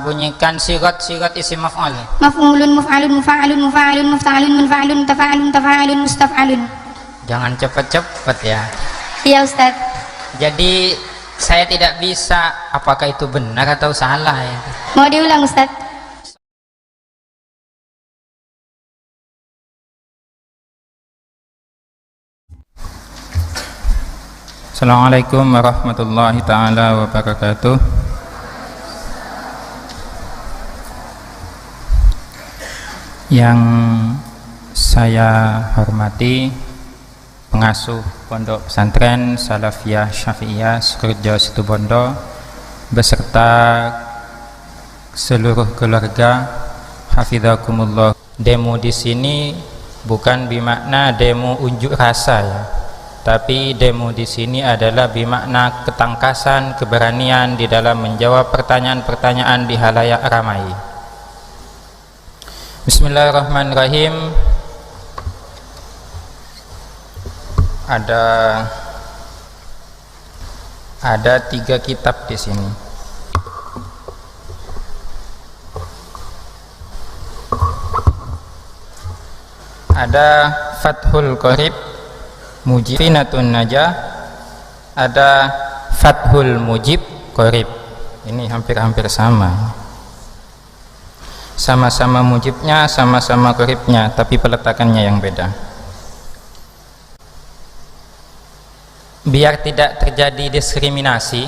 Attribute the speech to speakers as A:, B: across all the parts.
A: bunyikan sigat isim maf'ul.
B: Maf'ulun, muf'alun, mufa'alun, mufa'alun, mufta'alun, munfa'alun, tafa'alun, tafa'alun, mustaf'alun.
A: Jangan cepat-cepat ya.
B: Iya Ustaz.
A: Jadi saya tidak bisa apakah itu benar atau salah ya.
B: Mau diulang Ustaz?
C: Assalamualaikum warahmatullahi ta'ala wabarakatuh. Yang saya hormati pengasuh Pondok Pesantren Salafiyah Syafi'iyah Sukorejo Situbondo beserta seluruh keluarga, hafizakumullah. Demo di sini bukan bermakna demo unjuk rasa ya, tapi demo di sini adalah bermakna ketangkasan, keberanian di dalam menjawab pertanyaan-pertanyaan di halayak ramai. Bismillahirrahmanirrahim. Ada 3 kitab di sini. Ada Fathul Qorib, Mujibinatun Najah, ada Fathul Mujib Qorib. Ini hampir-hampir sama-sama mujibnya, sama-sama qoribnya, tapi peletakannya yang beda. Biar tidak terjadi diskriminasi,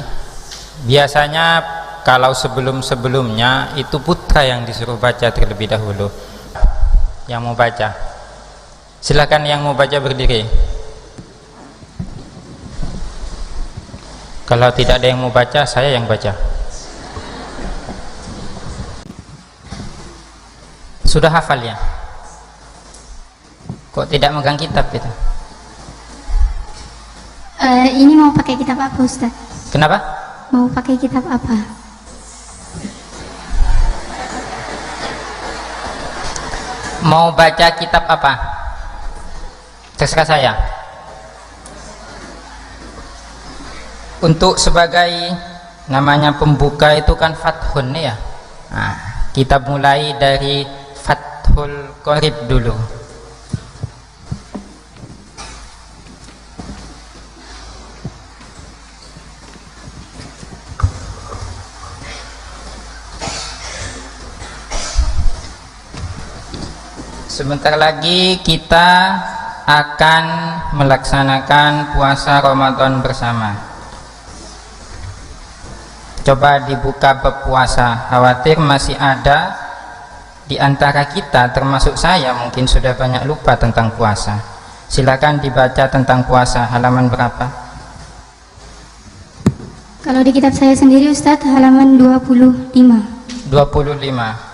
C: biasanya kalau sebelum-sebelumnya itu putra yang disuruh baca terlebih dahulu. Yang mau baca, silakan. Yang mau baca berdiri. Kalau tidak ada yang mau baca, saya yang baca. Sudah hafal ya? Kok tidak megang kitab itu?
B: Ini mau pakai kitab apa Ustaz?
A: Kenapa?
B: Mau pakai kitab apa?
A: Mau baca kitab apa? Terserah saya. Untuk sebagai namanya pembuka itu kan Fathun ya. Nah, kita mulai dari Fathul Qorib dulu. Sebentar lagi kita akan melaksanakan puasa Ramadan bersama. Coba dibuka bab puasa, khawatir masih ada di antara kita, termasuk saya, mungkin sudah banyak lupa tentang puasa. Silakan dibaca tentang puasa, halaman berapa?
B: Kalau di kitab saya sendiri Ustaz, halaman 25.
A: 25.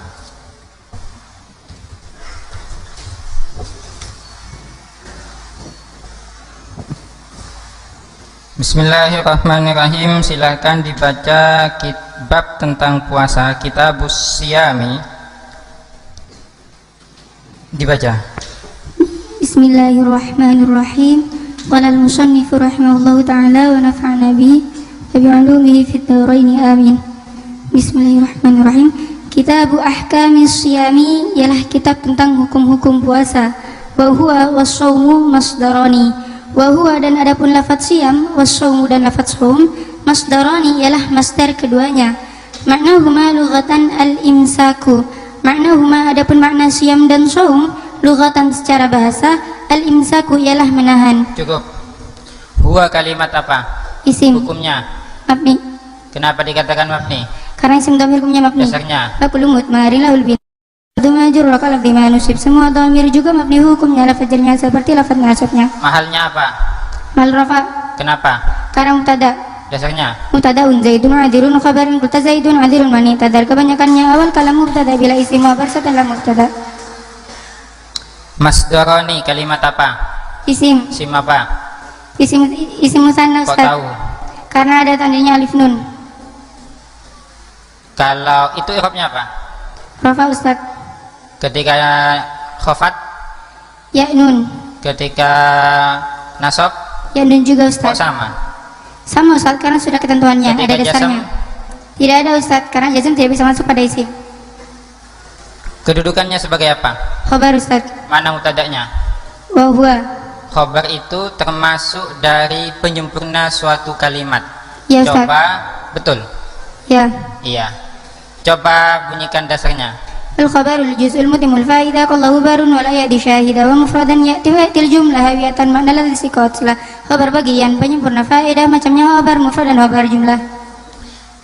A: Bismillahirrahmanirrahim. Silakan dibaca bab tentang puasa, Kitabus Siyami. Dibaca.
B: Bismillahirrahmanirrahim. Qala al-musannifu rahimahullahu ta'ala wa nafa'ana bihi wa bi'ulumihi fid dharain amin. Bismillahirrahmanirrahim. Kitabu Ahkamis Siyami ialah kitab tentang hukum-hukum puasa. Wa huwa was-shaumu masdarani. Wa huwa dan adapun lafaz siyam, was-shaumu dan lafaz shaum, masdarani ialah masdar keduanya. Maknahuma lughatan al-imsaku. Maknahuma adapun makna siyam dan shaum lughatan secara bahasa, al-imsaku ialah menahan.
A: Cukup. Huwa kalimat apa?
B: Isim.
A: Hukumnya
B: Mabni.
A: kenapa dikatakan mabni?
B: Karena isim dhamir hukumnya mabni.
A: Dasarnya
B: Babul mudmarilah ul bin. Majrur wa qalb bima nusib. Semua dhamir juga mabni hukumnya, lafaz jarnya seperti lafaz nasabnya.
A: mahalnya apa?
B: Mal rafa.
A: Kenapa?
B: Karena mubtada.
A: Dasarnya
B: Mubtadaun zaidun adirun khabarun qulta zaidun adirun mani tadar. Kebanyakannya awal kalam mubtada bila isim wa setelah mubtada.
A: masdarani kalimat apa?
B: Isim.
A: Sim apa?
B: Isim musanna
A: Kok
B: Ustaz.
A: tahu?
B: Karena ada tandanya alif nun.
A: Kalau itu i'rabnya apa?
B: Rafa Ustaz.
A: Ketika khafat,
B: Ya nun.
A: ketika nasab,
B: Ya nun juga
A: kok
B: Ustaz.
A: sama?
B: Sama Ustaz karena sudah ketentuannya,
A: Ketika
B: ada dasarnya.
A: jasam?
B: Tidak ada Ustaz, karena jazm tidak bisa masuk pada isim.
C: Kedudukannya sebagai apa?
B: Khabar Ustaz.
C: Mana mubtada'nya?
B: Wa huwa.
C: Khabar itu termasuk dari penyempurna suatu kalimat.
B: Ya Ustaz.
C: Coba, betul?
B: Ya.
C: Iya. Coba bunyikan dasarnya.
B: Al-khabarul juz'ul mutimul fa'idah qallahu barun wa la ya'di syahida wa mufradan ya'ti wa ya'til jumlah hawiyatan makna ladzi siqat. Khabar bagian penyempurna fa'idah macamnya khabar mufrad dan khabar jumlah.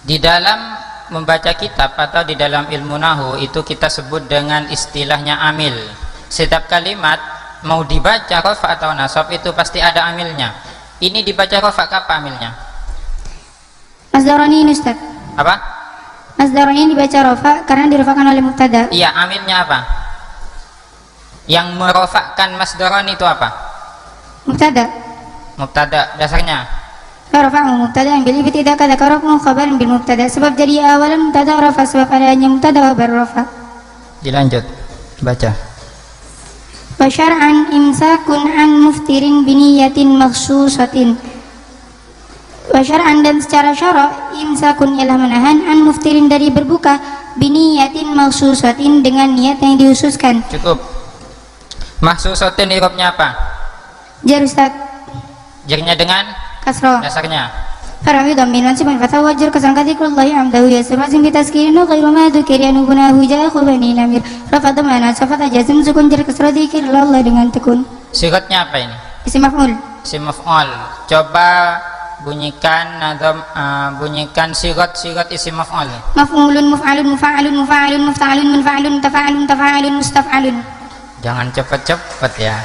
C: Di dalam membaca kitab atau di dalam ilmu nahu itu kita sebut dengan istilahnya amil. Setiap kalimat mau dibaca rafa atau nasab itu pasti ada amilnya. Ini dibaca rafa, apa amilnya?
B: Masdarani Ustaz.
C: Apa?
B: Masdarani dibaca rafa karena dirafakan oleh mubtada.
C: Iya, amilnya apa? Yang merofakkan masdarani itu apa?
B: Mubtada.
C: Mubtada, dasarnya?
B: Rafa'u mubtada bil ibtidaa kadza karafmu khabaran bil mubtada. Sebab jadi awalan mubtada rafa, sebab adanya mubtada khabar rafa.
C: Dilanjut, baca.
B: Wa syar'an imsakun an muftirin biniyatin makhsusatin. Wa syar'an dan secara syara imsakun ialah menahan an muftirin dari berbuka biniyatin makhsusatin dengan niat yang dihususkan.
C: Cukup. Makhsusatin i'rabnya apa?
B: Jar Ustaz.
C: Jarnya dengan
B: Kasrah.
C: dasarnya.
B: Farawi dhammin wansibun fatha wajur kasran kadhikrullahi amdahu yasir mazim bitaskirin wa ghairu ma dhukiri anubunahu ja'akhu bani namir rafa dhamana safata jazm sukun jar kasrah dhikir Allah dengan tekun.
C: Sigatnya apa ini?
B: Isim maf'ul.
C: Isim maf'ul. Coba bunyikan nazam, bunyikan sigat isim maf'ul.
B: Maf'ulun muf'alun mufa'alun mufa'alun mufta'alun munfa'alun tafa'alun tafa'alun mustaf'alun.
C: Jangan cepat-cepat ya.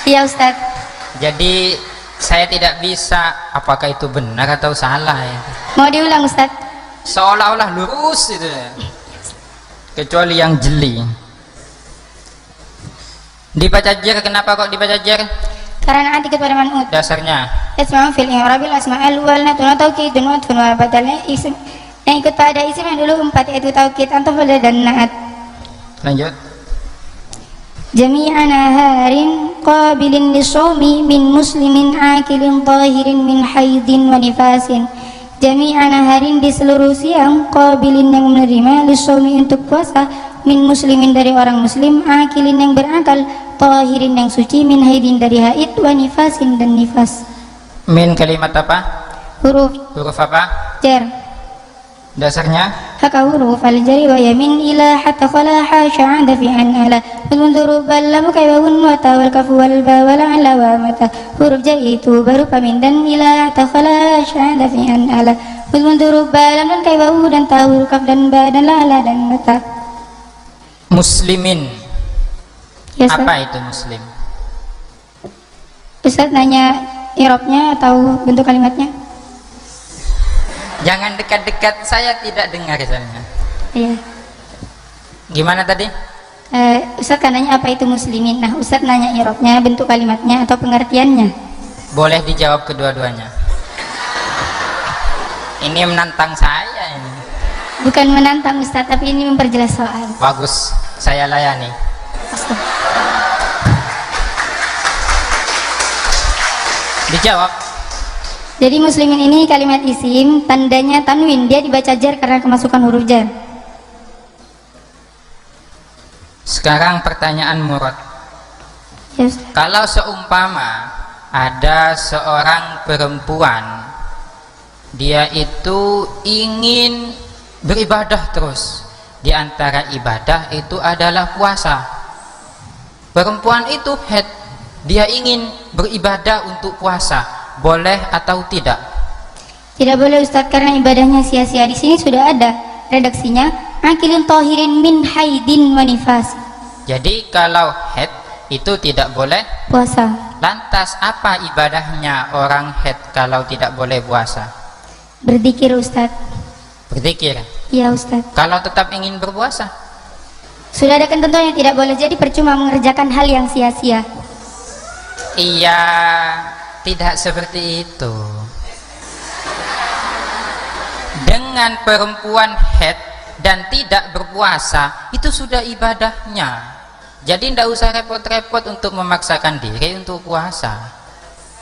B: Iya Ustaz.
C: Jadi saya tidak bisa apakah itu benar atau salah ya.
B: Mau diulang Ustaz?
C: Seolah-olah lurus itu ya. Kecuali yang jeli. Dibaca jar, kenapa kok dibaca jar?
B: Karena anti kepada man'ut.
C: Dasarnya
B: Isma'u fil i'rabil asma'al wal natun taukidun wa tfun wa badalnya isim yang ikut pada isim yang dulu 4 yaitu taukid antafal dan na'at.
C: lanjut.
B: Jami'an harin qabilin lisawmi min muslimin akilin tahirin min haidin wa nifasin. Jami'an harin di seluruh siang qabilin yang menerima lisawmi untuk puasa min muslimin dari orang muslim akilin yang berakal tahirin yang suci min haidin dari haid wa nifasin dan nifas.
C: Min kalimat apa? Huruf apa?
B: Jar.
C: Dasarnya
B: haka huruf al-jari wa yamin ila hatta khala hasha ada fi an ala munzuru ballam kaywun wa tawal kafu wal ba wal ala wa mata. Huruf jari itu baru pamin dan ila hatta khala hasha ada fi an ala munzuru ballam dan kaywun dan tahu kaf dan ba dan la dan mata.
C: muslimin.
B: Ya,
C: apa itu muslim?
B: Ustaz nanya i'rabnya atau bentuk kalimatnya?
C: Jangan dekat-dekat, saya tidak dengar misalnya.
B: Iya.
C: Gimana tadi?
B: Ustaz kan nanya apa itu muslimin. Nah, Ustaz nanya i'rabnya, bentuk kalimatnya atau pengertiannya?
C: Boleh dijawab kedua-duanya. Ini menantang saya ini.
B: Bukan menantang Ustaz, tapi ini memperjelas soal.
C: Bagus, saya layani. Dijawab.
B: Jadi muslimin ini kalimat isim, tandanya tanwin, dia dibaca jar karena kemasukan huruf jar.
C: Sekarang pertanyaan murad.
B: Yes.
C: Kalau seumpama ada seorang perempuan, dia itu ingin beribadah terus, di antara ibadah itu adalah puasa. Perempuan itu haid, dia ingin beribadah untuk puasa. Boleh atau tidak?
B: Tidak boleh Ustaz, karena ibadahnya sia-sia. Di sini sudah ada redaksinya akilin tahirin min haidin wa nifas.
C: Jadi kalau haid itu tidak boleh
B: puasa.
C: Lantas apa ibadahnya orang haid kalau tidak boleh puasa?
B: Berzikir Ustaz.
C: Berzikir?
B: Iya Ustaz.
C: Kalau tetap ingin berpuasa?
B: Sudah ada ketentuan yang tidak boleh, jadi percuma mengerjakan hal yang sia-sia.
C: Iya, tidak seperti itu. Dengan perempuan haid dan tidak berpuasa itu sudah ibadahnya. Jadi tidak usah repot-repot untuk memaksakan diri untuk puasa.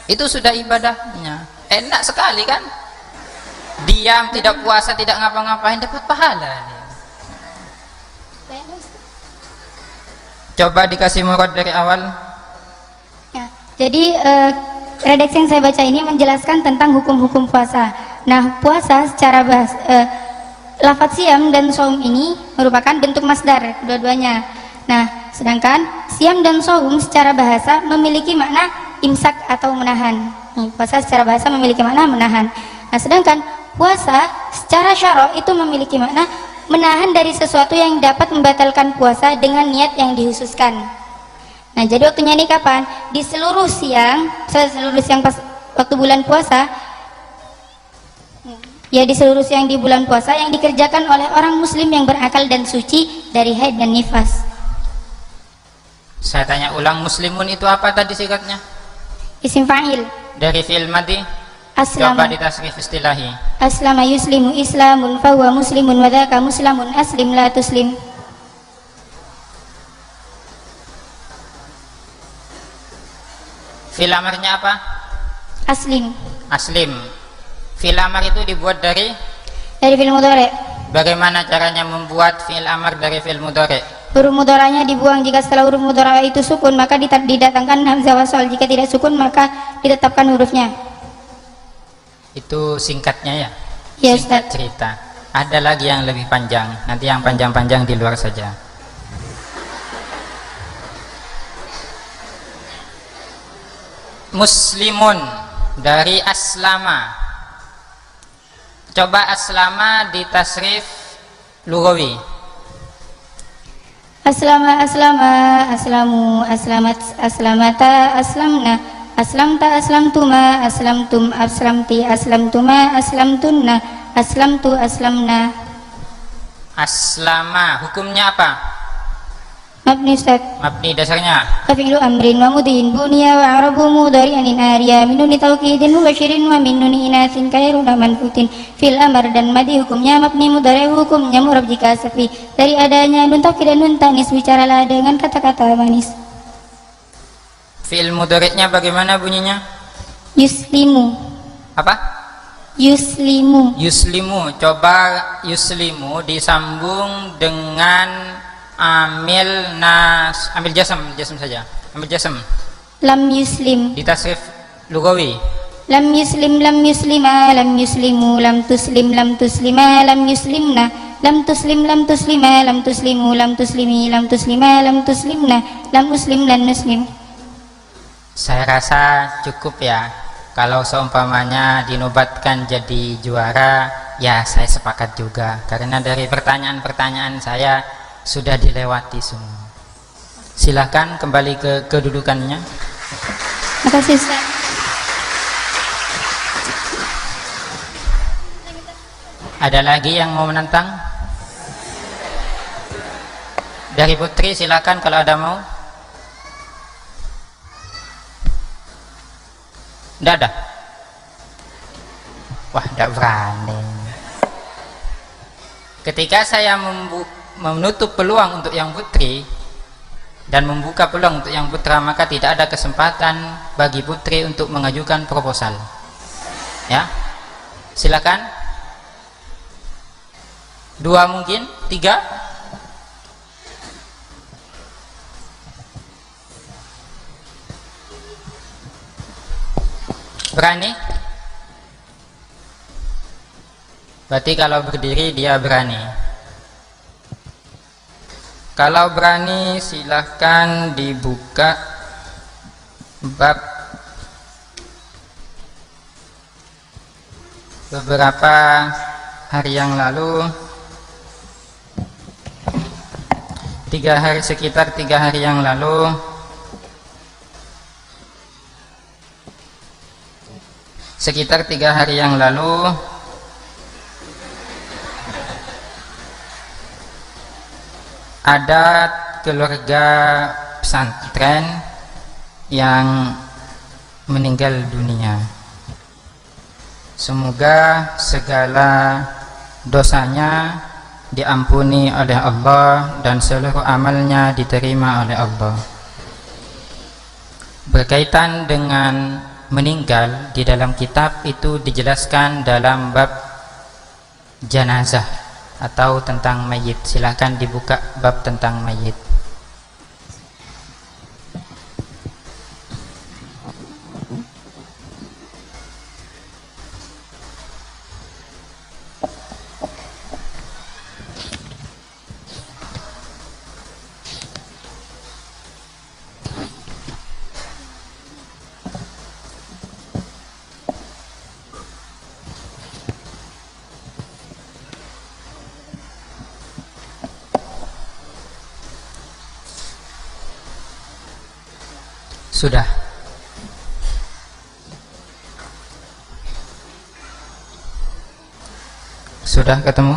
C: Itu sudah ibadahnya. Enak sekali kan?
A: diam, tidak puasa, tidak ngapa-ngapain, dapat pahala. Coba dikasih murad dari awal.
B: Ya, jadi redaksi yang saya baca ini menjelaskan tentang hukum-hukum puasa. Nah, puasa secara lafadz siam dan saum ini merupakan bentuk masdar dua-duanya. Nah, sedangkan siam dan saum secara bahasa memiliki makna imsak atau menahan. Puasa secara bahasa memiliki makna menahan. Nah, sedangkan puasa secara syara' itu memiliki makna menahan dari sesuatu yang dapat membatalkan puasa dengan niat yang dihususkan. Nah, jadi waktunya ini kapan? Di seluruh siang pas waktu bulan puasa. Ya, di seluruh siang di bulan puasa yang dikerjakan oleh orang muslim yang berakal dan suci dari haid dan nifas.
A: Saya tanya ulang, muslimun itu apa tadi singkatnya?
B: Isim fa'il.
A: Dari fi'il madhi.
B: Aslama.
A: Coba ditasrif istilahi.
B: Aslama yuslimu islamun fahuwa muslimun wa dzaka muslimun aslim la tuslim.
A: Fi'il amarnya apa?
B: Aslim.
A: Aslim. Fi'il amar itu dibuat dari
B: fi'il mudhari'.
A: Bagaimana caranya membuat fi'il amar dari fi'il mudhari'?
B: Huruf mudharanya dibuang. Jika setelah huruf mudhara itu sukun maka didatangkan hamzah wasal. Jika tidak sukun maka ditetapkan hurufnya.
A: Itu singkatnya ya?
B: Ya,
A: singkat
B: Ustaz.
A: cerita. Ada lagi yang lebih panjang. Nanti yang panjang-panjang di luar saja. Muslimun dari aslama. Coba aslama ditasrif lugawi.
B: Aslama, aslamu, aslamat, aslamata, aslamna, aslamta, aslamtuma, aslamtum, aslamti, aslamtuma, aslamtunna, aslamtu, aslamna.
A: Aslama hukumnya apa?
B: Mabni, Ustaz.
A: Mabni dasarnya
B: Fi'lu amrin wa mudin bunya wa arabu mudhari'an arya min duni tawkidin mubasyirin wa min duni inatsin kairuna manfutin. Fil amr dan madi hukumnya mabni, mudhari hukumnya mu'rab jika safi. Dari adanya nun taukid dan nun tanis bicaralah dengan kata-kata manis.
A: fi'il mudhari'nya bagaimana bunyinya?
B: Yuslimu.
A: Apa?
B: Yuslimu.
A: Yuslimu. Coba yuslimu disambung dengan amil jasam saja. Ambil jasam.
B: Lam yuslim.
A: Ditasrif lugawi.
B: Lam yuslim, lam yuslima, lam yuslimu, lam tuslim, lam tuslima, lam yuslimna, lam tuslim, lam tuslima, lam tuslimu, lam tuslimi, lam tuslima, lam tuslimna, lam muslim, lan muslim.
A: Saya rasa cukup ya. Kalau seumpamanya dinobatkan jadi juara, ya saya sepakat juga. Karena dari pertanyaan-pertanyaan saya sudah dilewati semua. Silahkan kembali ke kedudukannya.
B: Makasih, Ustaz.
A: Ada lagi yang mau menantang? Dari Putri silakan kalau ada mau. Tidak ada? Wah, tidak berani. Ketika saya menutup peluang untuk yang putri dan membuka peluang untuk yang putra, maka tidak ada kesempatan bagi putri untuk mengajukan proposal. Ya, silakan. 2 mungkin, 3. Berani? Berarti kalau berdiri dia berani. Kalau berani silahkan dibuka bab beberapa hari yang lalu, sekitar 3 hari yang lalu, ada keluarga pesantren yang meninggal dunia. Semoga segala dosanya diampuni oleh Allah dan seluruh amalnya diterima oleh Allah. Berkaitan dengan meninggal, di dalam kitab itu dijelaskan dalam bab jenazah atau tentang mayit. Silahkan dibuka bab tentang mayit. Sudah. Sudah ketemu?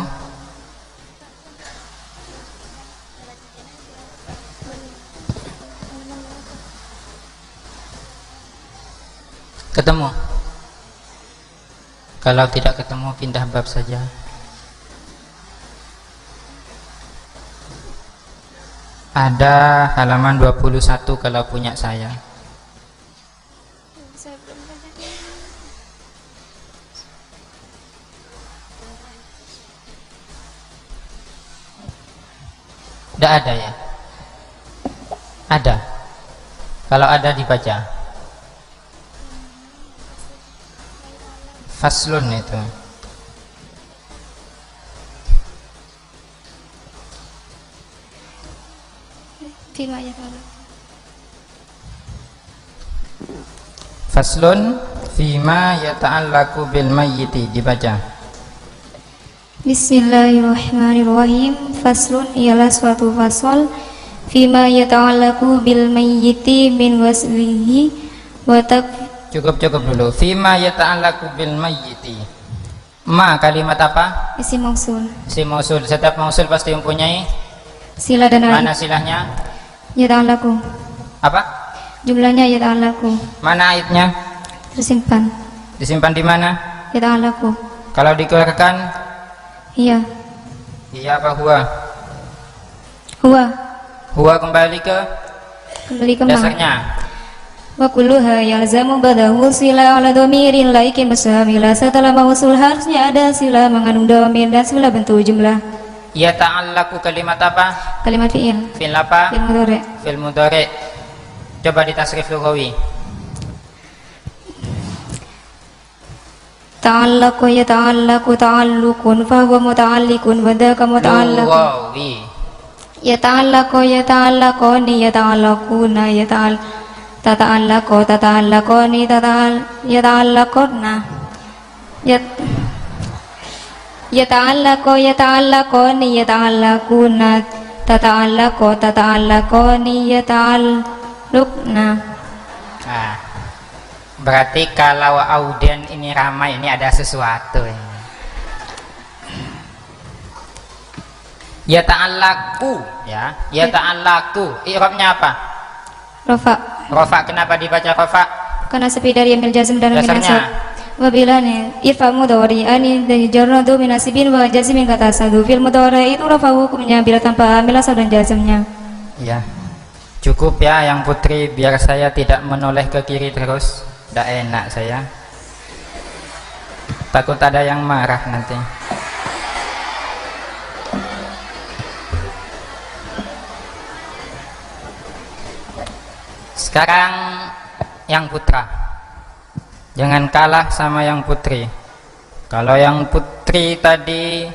A: Ketemu? Kalau tidak ketemu, pindah bab saja. Ada halaman 21 kalau punya saya. Tidak ada ya? Ada. Kalau ada dibaca. Faslun itu. Faslun fima yata'allaqu bil mayyiti, dibaca.
B: Bismillahirrahmanirrahim. Faslun ialah suatu fasal fima yata'allaqu bil mayyiti min waslihi wa
A: Cukup dulu. Fima yata'allaqu bil mayyiti. Ma kalimat apa?
B: isim mausul.
A: Isim mausul. Setiap mausul pasti mempunyai
B: Sila dan
A: mana
B: ait.
A: silahnya?
B: Yata'allaqu.
A: Apa?
B: Jumlahnya yata'allaqu.
A: Mana aitnya?
B: Tersimpan.
A: Disimpan di mana?
B: Yata'allaqu.
A: Kalau dikeluarkan?
B: Iya.
A: Iya apa huwa?
B: Huwa.
A: Huwa kembali ke
B: Ma.
A: dasarnya.
B: Wa kulluha yalzamu badahu sila ala dhamirin laikin bersamila. Setelah mausul harusnya ada sila mengandung dhamir dan sila bentuk jumlah.
A: Yata'allaqu kalimat apa?
B: Kalimat fi'il.
A: Fi'il apa?
B: Fi'il mudhari'.
A: Fi'il mudhari'. Coba ditasrif lughawi.
B: Ta'allaqu yata'allaqu ta'alluqun fa huwa muta'alliqun wa dhaka muta'allaqun.
A: Lughawi.
B: Yata'allaqu yata'allaquni yata'allaquna tata'allaqu tata'allaquni yata'allaquna. Yata'allaqu yata'allaquni yata'allaquna tata'allaqu tata'allaquni yata'allaquna.
A: Nah, berarti kalau audien ini ramai, ini ada sesuatu ini. Yata'allaqu, ya. Yata'allaqu. I'rabnya apa?
B: Rafa.
A: Rafa, kenapa dibaca rafa?
B: Karena sepi dari ambil jazm dan
A: Dasarnya?
B: nasab. Wabila nih irfa mudhari ani dari jarradu min nasibin wa jazmin kata sadu fil mudhari itu rafa hukumnya bila tanpa amil asal dan jazmnya.
A: Ya. Cukup ya yang putri, biar saya tidak menoleh ke kiri terus. Tidak enak saya. Takut ada yang marah nanti. Sekarang yang putra, jangan kalah sama yang putri. Kalau yang putri tadi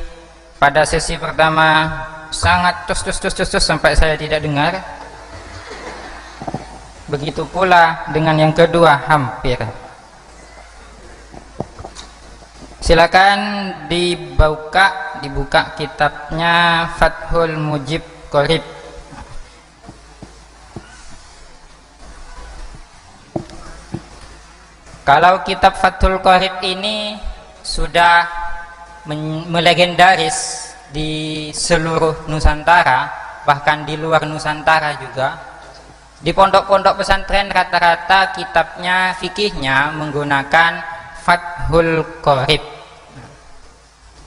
A: pada sesi pertama sangat tus sampai saya tidak dengar, begitu pula dengan yang kedua hampir. Silakan dibuka kitabnya Fathul Mujib Qorib. Kalau kitab Fathul Qorib ini sudah melegendaris di seluruh Nusantara, bahkan di luar Nusantara juga. Di pondok-pondok pesantren rata-rata kitabnya, fikihnya menggunakan Fathul Qorib.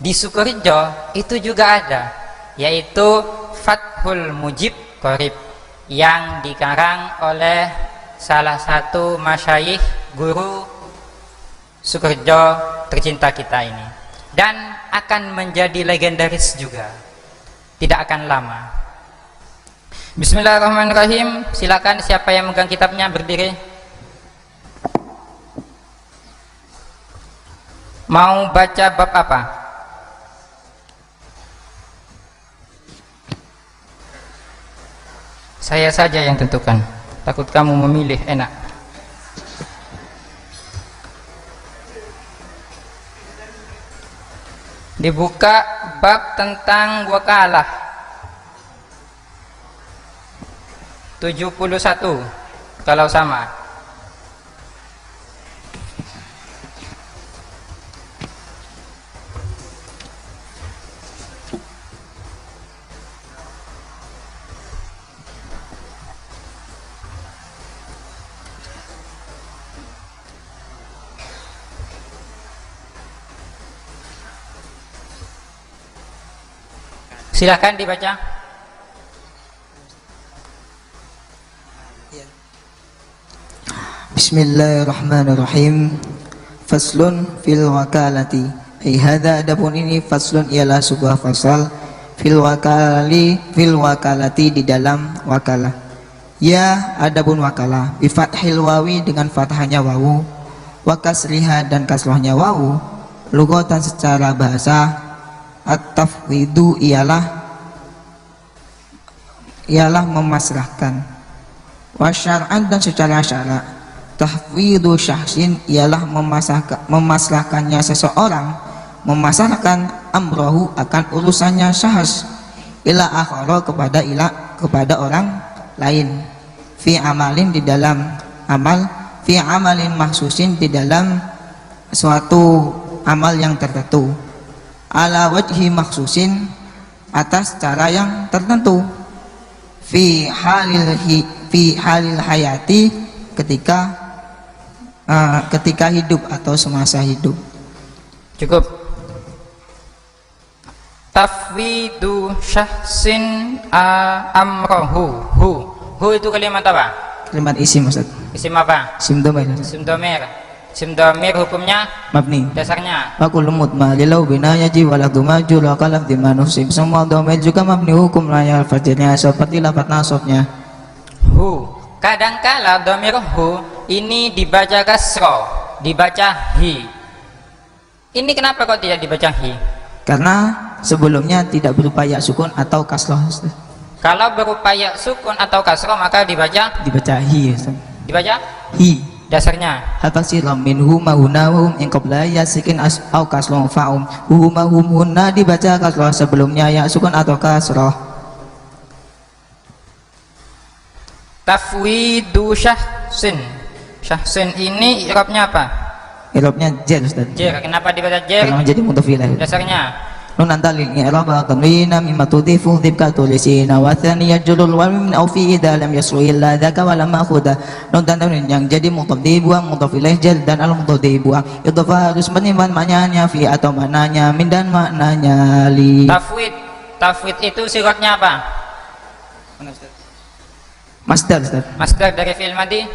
A: Di Sukorejo itu juga ada, yaitu Fathul Mujib Qorib yang dikarang oleh salah satu masyayikh guru Sukorejo tercinta kita ini. dan akan menjadi legendaris juga, tidak akan lama. Bismillahirrahmanirrahim. Silakan siapa yang megang kitabnya berdiri. Mau baca bab apa? Saya saja yang tentukan, takut kamu memilih enak. Dibuka bab tentang wakalah 71 kalau sama. Silahkan dibaca.
D: Bismillahirrahmanirrahim. Faslun fil wakalati. Hadza adapun ini faslun ialah sebuah fasal fil wakalati di dalam wakalah. Ya, adapun wakalah bi fathil wawi dengan fathahnya wawu, wa kasriha dan kasrohnya wawu, lughatan secara bahasa. At-tafwidu ialah memasrahkan. Wa syar'an dan secara syara', tahwidu syahsin ialah memasrahkannya seseorang, memasrahkan amrohu akan urusannya syahs, ila akhara kepada orang lain, fi amalin di dalam amal, fi amalin mahsusin di dalam suatu amal yang tertentu, ala wajhi maksusin atas cara yang tertentu, fi halil hayati ketika hidup atau semasa hidup.
A: Cukup. Tafwidu syahsin amrohu. Hu itu kalimat apa?
D: Kalimat isim, Ustaz.
A: Isim apa?
D: Isim domir.
A: Isim domir. Isim domir hukumnya
D: Mabni.
A: dasarnya.
D: Wa kullu mutma'in law bina yaji wa la dumaju la qalaf di manusib. Semua domir juga mabni hukum raya fajrnya seperti lafaz nasabnya.
A: Hu. Kadangkala domir hu ini dibaca kasro, dibaca hi. Ini kenapa kok tidak dibaca hi?
D: Karena sebelumnya tidak berupa ya sukun atau kasroh.
A: Kalau berupa ya sukun atau kasro maka dibaca
D: hi, Ustaz.
A: Dibaca
D: Hi.
A: dasarnya.
D: Hafasiram minhu mahunahum in qabla yasikin au kasroh fa'um. Hum hunna dibaca kasroh sebelumnya ya sukun atau kasroh.
A: Tafwidu syahsin. Syahsin ini i'rabnya apa?
D: I'rabnya jar, Ustaz.
A: Jar. Kenapa dibaca jar?
D: Karena menjadi mudhafilah.
A: Dasarnya
D: nun antalil i'raba tanwina mimma tudhifu dhibka tulisina wa thaniya julul wal min au fi idza lam yasru illa dzaka wa lam akhudha. Nun tanwin yang jadi mudhaf dibuang, mudhaf ilaih jar dan al mudhaf dibuang. Idhafah harus menimbang maknanya fi atau maknanya min dan maknanya li.
A: Tafwid itu sigatnya apa?
D: Masdar, Ustaz.
A: Masdar dari fi'il madhi.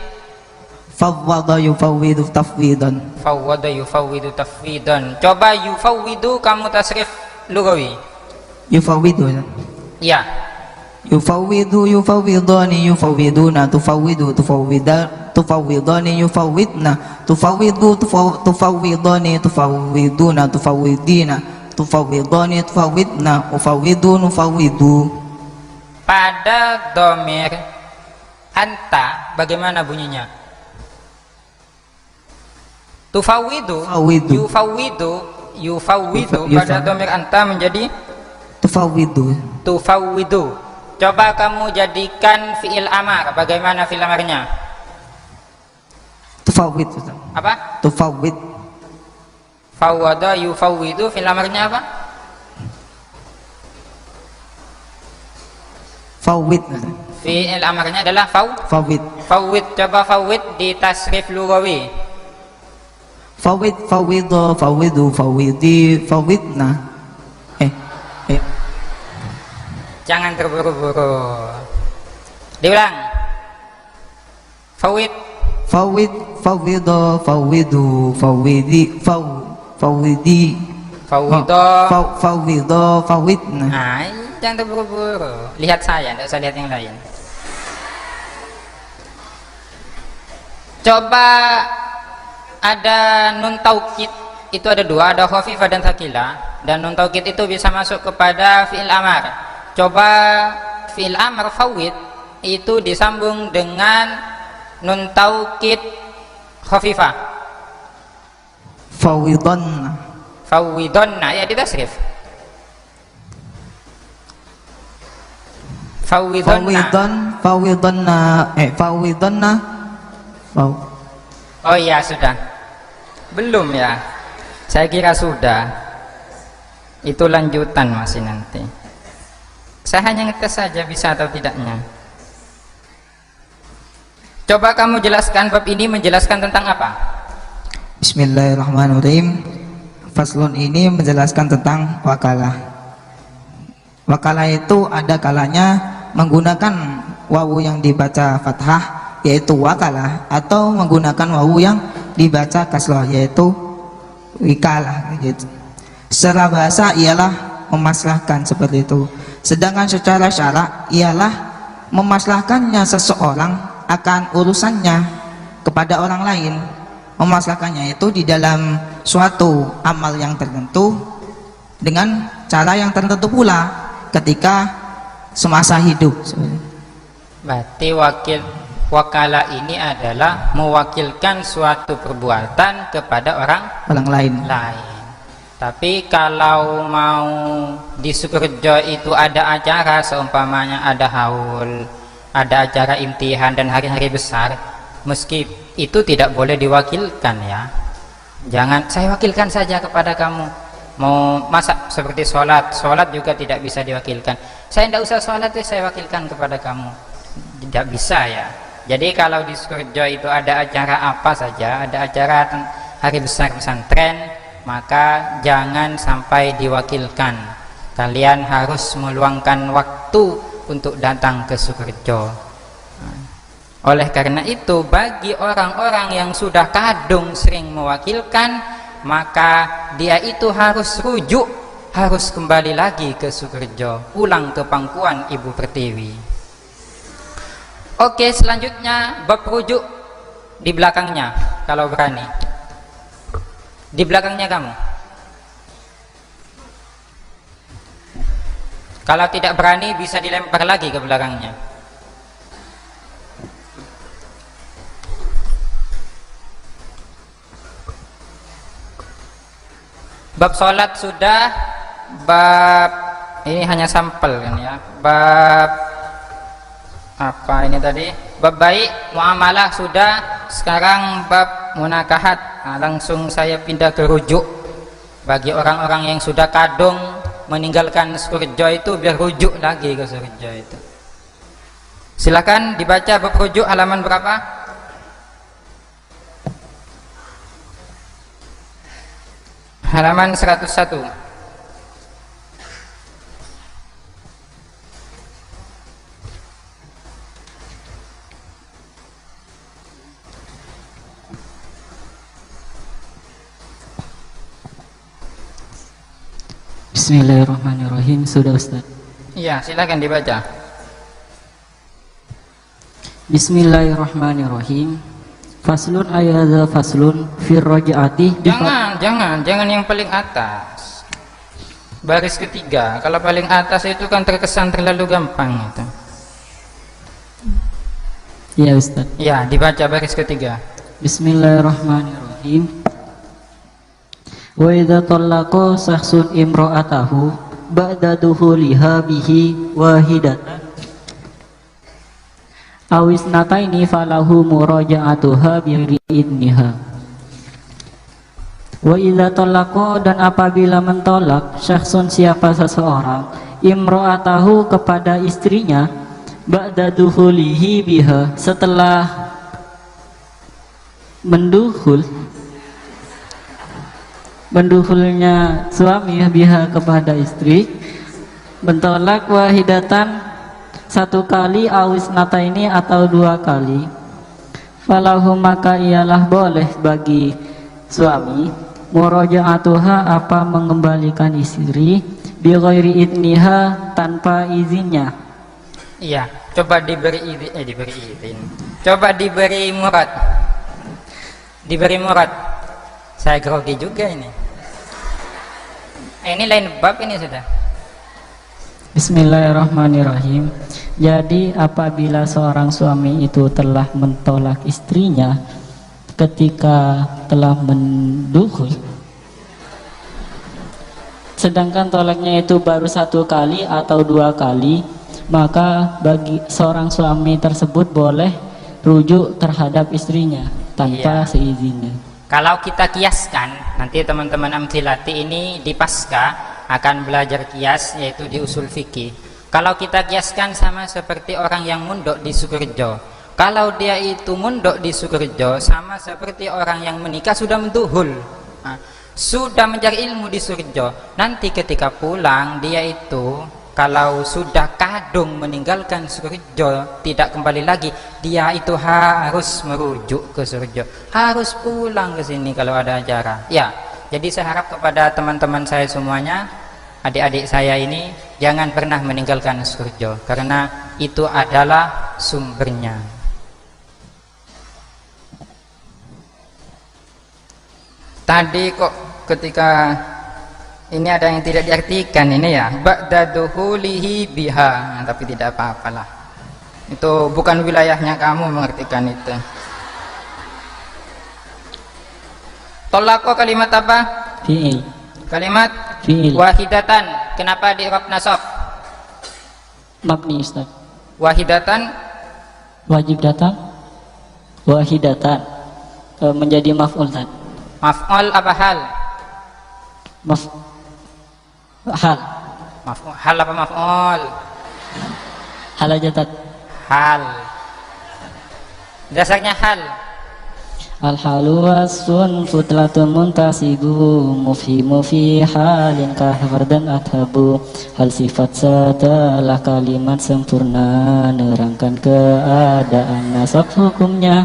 D: Fawwada yufawwidu tafwidan.
A: Fawwada yufawwidu tafwidan. Coba yufawwidu kamu tasrif lugawi.
D: Yufawwidu.
A: Ya.
D: Yufawwidu yufawwidani yufawwiduna tufawwidu tufawwidani yufawwidna tufawwidu tufawwidani tufawwiduna tufawwidina tufawwidani tufawwidna ufawwidu nufawwidu.
A: Pada domir anta bagaimana bunyinya? Tufawwidu, yufawwidu pada domir anta menjadi tufawwidu. Coba kamu jadikan fi'il amar. Bagaimana fi'il amarnya?
D: Tufawwid.
A: Apa?
D: Tufawwid.
A: Fawwada yufawwidu fi'il amarnya apa?
D: Fawwid.
A: Fi'il amarnya adalah
D: Fawwid.
A: Fawwid. Coba fawwid di tasrif lugawi.
D: Fawwid, fawwidha, fawwidu, fawwidi, fawwidna.
A: Jangan terburu-buru. Diulang. Fawwid.
D: Fawwid, fawwidha, fawwidu, fawwidi, fawwidi, fawwidna.
A: Nah, jangan terburu-buru. Lihat saya, tidak usah lihat yang lain. Coba ada nun taukid, itu ada dua, ada khafifah dan tsaqilah. Dan nun taukid itu bisa masuk kepada fi'il amar. Coba fi'il amar fawwid itu disambung dengan nun taukid khafifah. Fawwidonna, ya ditasrif.
D: Fawwidonna.
A: Oh iya, sudah. Belum ya? Saya kira sudah. Itu lanjutan masih nanti. Saya hanya ngetes saja bisa atau tidaknya. Coba kamu jelaskan, bab ini menjelaskan tentang apa?
D: Bismillahirrahmanirrahim. Faslun ini menjelaskan tentang wakalah. Wakalah itu ada kalanya menggunakan wawu yang dibaca fathah, yaitu wakalah, atau menggunakan wawu yang dibaca kasroh, yaitu wikalah gitu. Secara bahasa ialah memaslahkan, seperti itu. Sedangkan secara syara ialah memaslahkannya seseorang akan urusannya kepada orang lain. Memaslahkannya itu di dalam suatu amal yang tertentu dengan cara yang tertentu pula ketika semasa hidup.
A: Berarti wakalah ini adalah mewakilkan suatu perbuatan kepada orang
D: lain.
A: Tapi kalau mau di Sukorejo itu ada acara, seumpamanya ada haul, ada acara imtihan dan hari-hari besar, meski itu tidak boleh diwakilkan ya. Jangan saya wakilkan saja kepada kamu. Mau masak seperti sholat juga tidak bisa diwakilkan. Saya tidak usah sholat, saya wakilkan kepada kamu. Tidak bisa ya. Jadi kalau di Sukorejo itu ada acara apa saja, ada acara hari besar pesantren, maka jangan sampai diwakilkan. Kalian harus meluangkan waktu untuk datang ke Sukorejo. Oleh karena itu, bagi orang-orang yang sudah kadung sering mewakilkan, maka dia itu harus rujuk, harus kembali lagi ke Sukorejo, pulang ke pangkuan Ibu Pertiwi. Oke, selanjutnya bab rujuk di belakangnya, kalau berani. Di belakangnya kamu. Kalau tidak berani bisa dilempar lagi ke belakangnya. Bab sholat sudah, bab ini hanya sampel kan ya. Bab apa ini tadi? Bab baik muamalah sudah. Sekarang bab munakahat. Nah, langsung saya pindah ke rujuk. Bagi orang-orang yang sudah kadung meninggalkan Sukorejo itu, biar rujuk lagi ke Sukorejo itu. Silakan dibaca bab rujuk halaman berapa? Halaman 101.
E: Bismillahirrahmanirrahim. Sudah Ustaz?
A: Iya, silakan dibaca.
E: Bismillahirrahmanirrahim. Faslun ayadha faslun fir raj'ati.
A: Jangan yang paling atas. Baris ketiga. Kalau paling atas itu kan terkesan terlalu gampang itu.
E: Ya Ustaz.
A: Ya, dibaca baris ketiga.
E: Bismillahirrahmanirrahim. Wa idza talaqa sahsun imra'atahu ba'da duhuliha bihi wahidatan aw isnataini falahu muraja'atuha bi idniha. Wa idza talaqa, dan apabila mentolak sahsun siapa seseorang imra'atahu kepada istrinya ba'da duhulihi biha, setelah menduhulnya suami biha kepada istri, mentolak wahidatan satu kali, awis nata ini atau dua kali, falahu maka ialah boleh bagi suami Muraja'atuha apa mengembalikan istri bi ghairi idniha tanpa izinnya.
A: Iya, coba diberi izin. Coba diberi murad. Diberi murad. Saya grogi juga ini. Ini lain bab ini sudah.
E: Bismillahirrahmanirrahim. Jadi apabila seorang suami itu telah mentolak istrinya ketika telah mendukhul, sedangkan tolaknya itu baru 1 kali atau 2 kali, maka bagi seorang suami tersebut boleh rujuk terhadap istrinya tanpa seizinnya.
A: Kalau kita kiaskan, nanti teman-teman amthilati ini di pasca akan belajar kias, yaitu di usul fikih. Kalau kita kiaskan sama seperti orang yang mondok di Sukorejo. Kalau dia itu mondok di Sukorejo sama seperti orang yang menikah sudah menduhul, sudah mencari ilmu di Sukorejo. Nanti ketika pulang dia itu kalau sudah kadung meninggalkan Sukorejo, tidak kembali lagi, dia itu harus merujuk ke Sukorejo, harus pulang ke sini kalau ada acara. Ya, jadi saya harap kepada teman-teman saya semuanya, adik-adik saya ini, jangan pernah meninggalkan Sukorejo, karena itu adalah sumbernya. Tadi kok ketika ini ada yang tidak diartikan ini ya, ba'da duhulihi biha, tapi tidak apa-apalah. Itu bukan wilayahnya kamu mengartikan itu. Tolako kalimat apa?
E: Fi'il.
A: Kalimat
E: Fi'il.
A: wahidatan. Kenapa di i'rab nasab?
E: Mabni Ustaz.
A: Wahidatan
E: Wajib datang wahidatan menjadi maf'ul Ustaz.
A: maf'ul apa hal?
E: Hal.
A: Maf'ul hal apa maf'ul?
E: Hal aja Ustaz.
A: Hal. Dasarnya hal.
E: Al-halu wasfun futlatun muntasibu mufhimu fi halin kahfar dan adhabu. Hal sifat setelah kalimat sempurna nerangkan keadaan nasab hukumnya.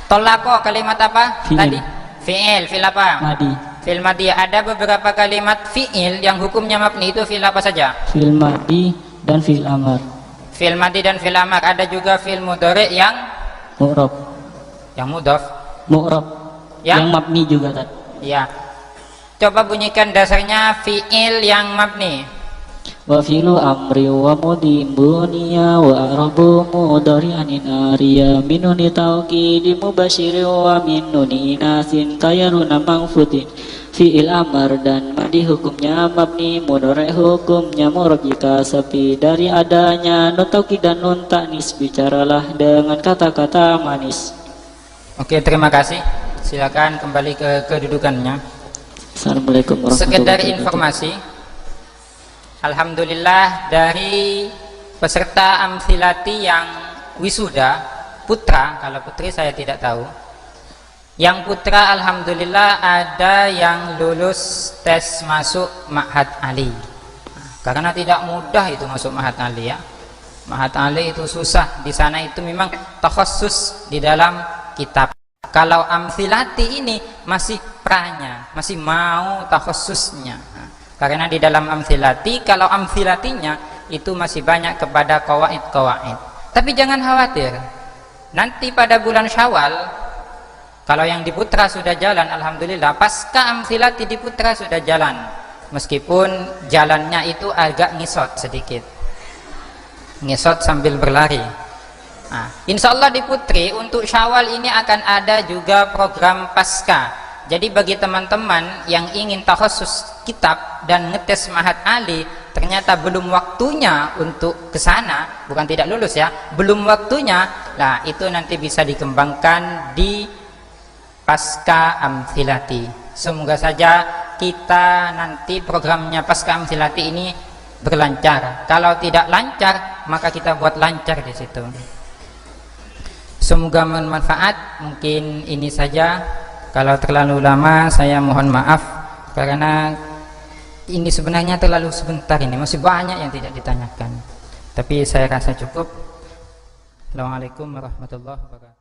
A: Tolako kalimat apa?
E: Fi'il.
A: Tadi fi'il, fi'il apa?
E: Madi.
A: Fi'il madi. Ada beberapa kalimat fi'il yang hukumnya mabni, itu fi'il apa saja?
E: Fi'il madi dan fi'il amar.
A: Fi'il madi dan fi'il amar. Ada juga fi'il mudhari yang
E: Mu'rab.
A: mudhaf.
E: Mu'rab.
A: Yang
E: mabni juga Ustaz.
A: Ya. Coba bunyikan dasarnya fi'il yang mabni.
E: Wa fi'lu amri wa mudim bunia wa arabu mudari anin ariya minuni tauqidi mubashiri wa minuni inasin tayaruna mangfutin. Fi'il amar dan madi hukumnya mabni, mudhari hukumnya mu'rab jika sepi dari adanya nun taukid dan nun ta'nis. Bicaralah dengan kata-kata manis.
A: Oke, terima kasih. Silakan kembali ke kedudukannya.
E: Assalamualaikum warahmatullahi
A: Sekedar
E: wabarakatuh.
A: informasi, alhamdulillah dari peserta amthilati yang wisuda putra, kalau putri saya tidak tahu. Yang putra alhamdulillah ada yang lulus tes masuk Ma'had Ali. Karena tidak mudah itu masuk Ma'had Ali ya. Ma'had Ali itu susah. Di sana itu memang takhassus di dalam kitab. Kalau amthilati ini masih pranya, masih mau takhassusnya. Karena di dalam amthilati, kalau amthilatinya itu masih banyak kepada qawaid-qawaid. Tapi jangan khawatir. Nanti pada bulan Syawal, kalau yang di putra sudah jalan, alhamdulillah, pasca amthilati di putra sudah jalan, meskipun jalannya itu agak ngisot sedikit, ngisot sambil berlari. Nah, insya Allah di putri untuk Syawal ini akan ada juga program pasca. Jadi bagi teman-teman yang ingin takhusus kitab dan ngetes Ma'had Ali, ternyata belum waktunya untuk ke sana, bukan tidak lulus ya, belum waktunya. Nah, itu nanti bisa dikembangkan di pasca amthilati. Semoga saja kita nanti programnya pasca amthilati ini berlancar. Kalau tidak lancar, maka kita buat lancar di situ. Semoga bermanfaat. Mungkin ini saja. Kalau terlalu lama saya mohon maaf, karena ini sebenarnya terlalu sebentar, ini masih banyak yang tidak ditanyakan. Tapi saya rasa cukup. Assalamualaikum warahmatullahi wabarakatuh.